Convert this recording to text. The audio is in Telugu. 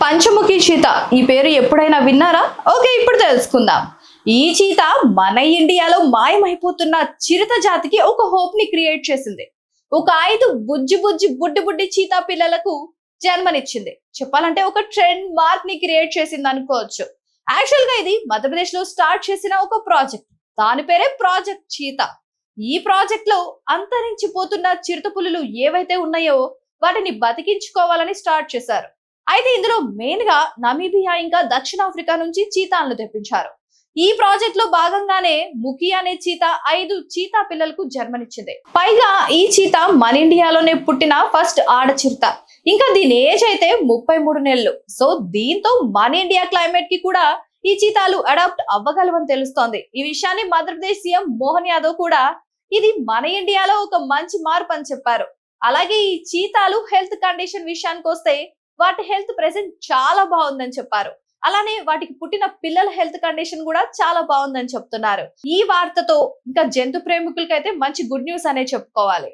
పంచముఖి చీత ఈ పేరు ఎప్పుడైనా విన్నారా? ఓకే, ఇప్పుడు తెలుసుకుందాం. ఈ చీత మన ఇండియాలో మాయమైపోతున్న చిరుత జాతికి ఒక హోప్ ని క్రియేట్ చేసింది. ఒక 5 బుడ్డి చీతా పిల్లలకు జన్మనిచ్చింది. చెప్పాలంటే ఒక ట్రెండ్ మార్క్ ని క్రియేట్ చేసింది అనుకోవచ్చు. యాక్చువల్ గా ఇది మధ్యప్రదేశ్ లో స్టార్ట్ చేసిన ఒక ప్రాజెక్ట్. దాని పేరే ప్రాజెక్ట్ చీత. ఈ ప్రాజెక్ట్ లో అంతరించిపోతున్న చిరుత పులులు ఏవైతే ఉన్నాయో వాటిని బతికించుకోవాలని స్టార్ట్ చేశారు. అయితే ఇందులో మెయిన్ గా నమీబియా ఇంకా దక్షిణాఫ్రికా నుంచి చీతాలను తెప్పించారు. ఈ ప్రాజెక్ట్ లో భాగంగానే ముఖి అనే చీత 5 చీతా పిల్లలకు జన్మనిచ్చింది. పైగా ఈ చీత మన ఇండియాలోనే పుట్టిన ఫస్ట్ ఆడ చిరుత. ఇంకా దీని ఏజ్ అయితే 33 నెలలు. సో దీంతో మన ఇండియా క్లైమేట్ కి కూడా ఈ చీతాలు అడాప్ట్ అవ్వగలవని తెలుస్తోంది. ఈ విషయాన్ని మధ్యప్రదేశ్ సీఎం మోహన్ యాదవ్ కూడా ఇది మన ఇండియాలో ఒక మంచి మార్పు అని చెప్పారు. అలాగే ఈ చీతాలు హెల్త్ కండిషన్ విషయానికి వస్తే వాటి హెల్త్ ప్రెసెంట్ చాలా బాగుందని చెప్పారు. అలానే వాటికి పుట్టిన పిల్లల హెల్త్ కండిషన్ కూడా చాలా బాగుందని చెప్తున్నారు. ఈ వార్తతో ఇంకా జంతు ప్రేమికులకైతే మంచి గుడ్ న్యూస్ అనే చెప్పుకోవాలి.